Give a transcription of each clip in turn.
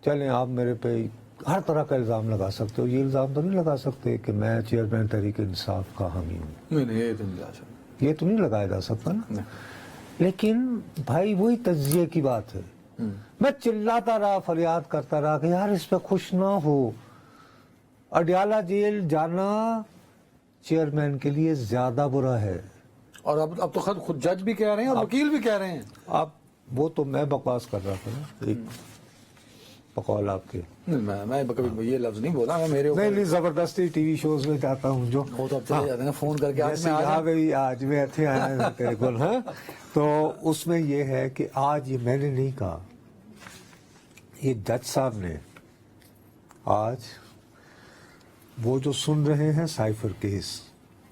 چلیں آپ میرے پہ ہر طرح کا الزام لگا سکتے ہو، یہ الزام تو نہیں لگا سکتے کہ میں چیئرمین تحریک انصاف کا حامی ہوں. نہیں یہ تو نہیں جا سکتا. یہ تو نہیں لگایا جا سکتا نا. لیکن بھائی وہی تجزیے کی بات ہے. میں چلاتا رہا، فریاد کرتا رہا کہ یار اس پہ خوش نہ ہو. اڈیالہ جیل جانا چیئرمین کے لیے زیادہ برا ہے. اور اب تو خود جج بھی کہہ رہے ہیں اور وکیل بھی کہہ رہے ہیں. اب وہ تو میں بکواس کر رہا تھا نا، ایک بقول آپ کے. میں کبھی یہ لفظ نہیں بولا. میں میرے نہیں زبردستی ٹی وی شوز میں جاتا ہوں جو وہ تو اب چلے جاتے ہیں فون کر کے جیسے آ گئی آج میں ایتھے آیا ہوں تیرے کو. ہاں تو اس میں یہ ہے کہ آج یہ میں نے نہیں کہا، یہ جج صاحب نے آج وہ جو سن رہے ہیں سائفر کیس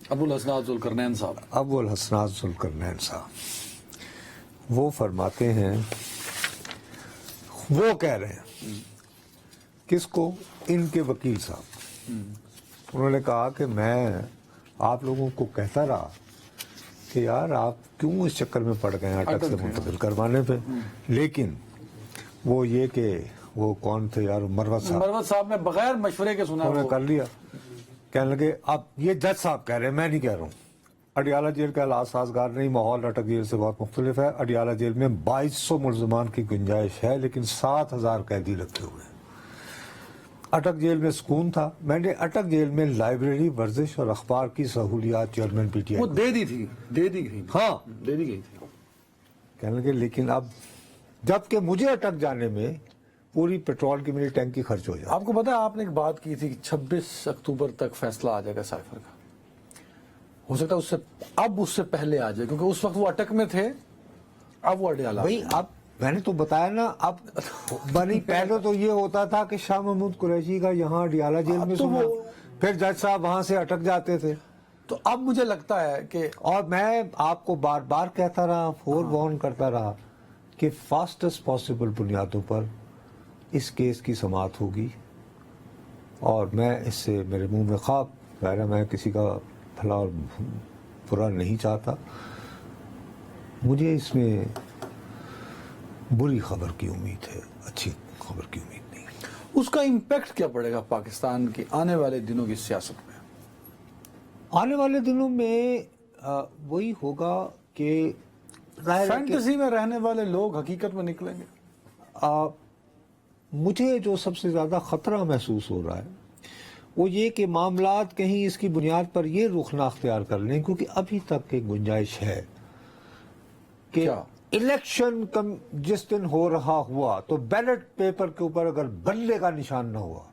ابو الحسنات ذوالقرنین صاحب، ابو الحسنات ذوالقرنین صاحب، وہ فرماتے ہیں، وہ کہہ رہے ہیں کس کو؟ ان کے وکیل صاحب. انہوں نے کہا کہ میں آپ لوگوں کو کہتا رہا کہ یار آپ کیوں اس چکر میں پڑ گئے ہیں اٹک سے منتقل کروانے پہ، لیکن وہ یہ کہ وہ کون تھے یار، مروت صاحب نے بغیر مشورے کے سنا، انہوں نے کر لیا. کہنے لگے اب یہ جج صاحب کہہ رہے ہیں، میں نہیں کہہ رہا ہوں. اڈیالہ جیل کا حالات سازگار نہیں، ماحول اٹک جیل سے بہت مختلف ہے. اڈیالہ جیل میں 2200 ملزمان کی گنجائش ہے لیکن 7000 قیدی رکھے ہوئے ہیں. اٹک جیل میں سکون تھا. میں نے اٹک جیل میں لائبریری، ورزش اور اخبار کی سہولیات چیئرمین پی ٹی آئی وہ دے دی تھی، دے دی گئی، ہاں دے دی گئی تھی. کہنے لگے لیکن اب جبکہ مجھے اٹک جانے میں پوری پیٹرول کی میری ٹینکی خرچ ہو جائے. آپ کو پتا ہے آپ نے ایک بات کی تھی کہ 26 اکتوبر تک فیصلہ آ جائے گا سائفر کا. ہو سکتا ہے اس سے پہلے آ جائے، کیونکہ اس وقت وہ اٹک میں تھے، اب وہ اڈیالہ. بھائی اب میں نے تو بتایا نا، اب بنی پہلے تو یہ ہوتا تھا کہ شاہ محمود قریشی کا یہاں اڈیالہ جیل میں سنا، پھر جج صاحب وہاں سے اٹک جاتے تھے. تو اب مجھے لگتا ہے کہ، اور میں آپ کو بار بار کہتا رہا، فور وارن کرتا رہا کہ فاسٹسٹ پاسبل بنیادوں پر اس کیس کی سماعت ہوگی. اور میں اس سے میرے منہ میں خواب ظاہر، میں کسی کا بھلا اور برا نہیں چاہتا. مجھے اس میں بری خبر کی امید ہے، اچھی خبر کی امید نہیں. اس کا امپیکٹ کیا پڑے گا پاکستان کی آنے والے دنوں کی سیاست میں؟ آنے والے دنوں میں وہی ہوگا کہ فینٹیسی میں رہنے والے لوگ حقیقت میں نکلیں گے. مجھے جو سب سے زیادہ خطرہ محسوس ہو رہا ہے وہ یہ کہ معاملات کہیں اس کی بنیاد پر یہ رخ نہ اختیار کر لیں، کیونکہ ابھی تک ایک گنجائش ہے کہ الیکشن جس دن ہو رہا ہوا تو بیلٹ پیپر کے اوپر اگر بلے کا نشان نہ ہوا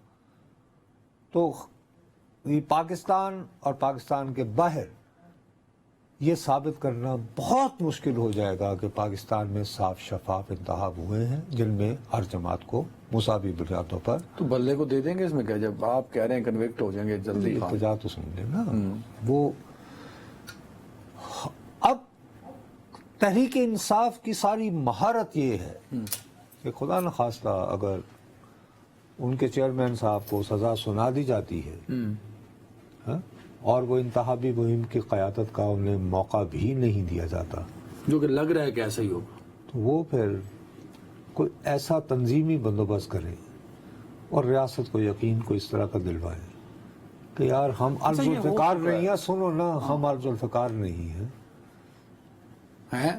تو پاکستان اور پاکستان کے باہر یہ ثابت کرنا بہت مشکل ہو جائے گا کہ پاکستان میں صاف شفاف انتخاب ہوئے ہیں جن میں ہر جماعت کو مساوی بنیادوں پر. تو بلے کو دے دیں گے اس میں کیا؟ جب آپ کہہ رہے ہیں کنوکٹ ہو جائیں گے جلدی. ابتدا تو سن لیں نا. وہ اب تحریک انصاف کی ساری مہارت یہ ہے کہ خدا نخواستہ اگر ان کے چیئرمین صاحب کو سزا سنا دی جاتی ہے اور وہ انتخابی مہم کی قیادت کا انہیں موقع بھی نہیں دیا جاتا، جو کہ لگ رہا ہے کہ ایسا ہی ہوگا، تو وہ پھر کوئی ایسا تنظیمی بندوبست کرے اور ریاست کو یقین کو اس طرح کا دلوائے کہ یار ہم عرض الفقار نہیں ہیں. سنو نا، ہم عرض الفقار نہیں ہیں.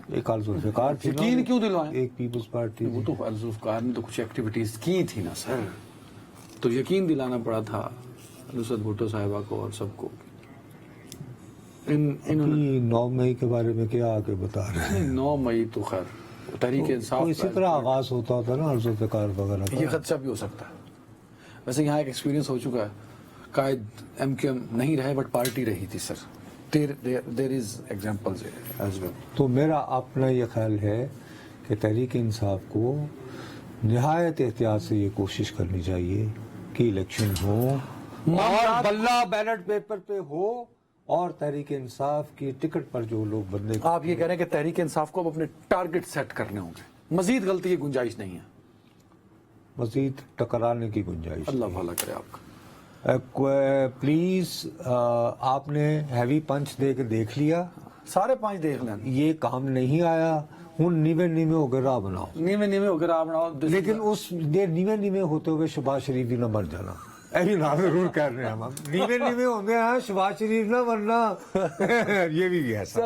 ایک عرض الفقار تھی، یقین کیوں دلوائیں؟ ایک پیپلز پارٹی. وہ تو عرض الفقار نے تو کچھ ایکٹیویٹیز کی تھی نا سر، تو یقین دلانا پڑا تھا نصرت بھٹو صاحبہ کو اور سب کو. 9 مئی کے بارے میں کیا آگے بتا رہے ہیں؟ 9 مئی تو خیر تحریک انصاف اسی طرح آغاز ہوتا تھا نا عرض الفقار وغیرہ کا. یہ خدشہ بھی ہو سکتا ہے. ویسے یہاں ایک ایکسپیرینس ہو چکا ہے، قائد ایم کیو ایم نہیں رہے بٹ پارٹی رہی تھی سر. دیر از ایگزامپلز ایز ویل. تو میرا اپنا یہ خیال ہے کہ تحریک انصاف کو نہایت احتیاط سے یہ کوشش کرنی چاہیے کہ الیکشن ہو اور بلہ بیلٹ پیپر پہ ہو اور تحریک انصاف کی ٹکٹ پر جو لوگ بندے. آپ یہ کہہ رہے ہیں کہ تحریک انصاف کو اب اپنے ٹارگٹ سیٹ کرنے ہوں گے، مزید غلطی کی گنجائش نہیں ہے، مزید ٹکرانے کی گنجائش. اللہ بھلا کرے آپ کا. پلیز آپ نے ہیوی پنچ دے کے دیکھ لیا، سارے 5 دیکھ لیں. یہ کام نہیں آیا. ہوں نیوے نیوے ہو کے راہ بناؤ نیوے ہو کے راہ بناؤ. لیکن اس دے نیوے نیوے ہوتے ہوئے شہباز شریف بھی نہ مر جانا. ایسی نام ضرور کہہ رہے ہیں ہم نیوے نیوے ہوتے ہیں شہباز شریف نہ مرنا. یہ بھی ہے.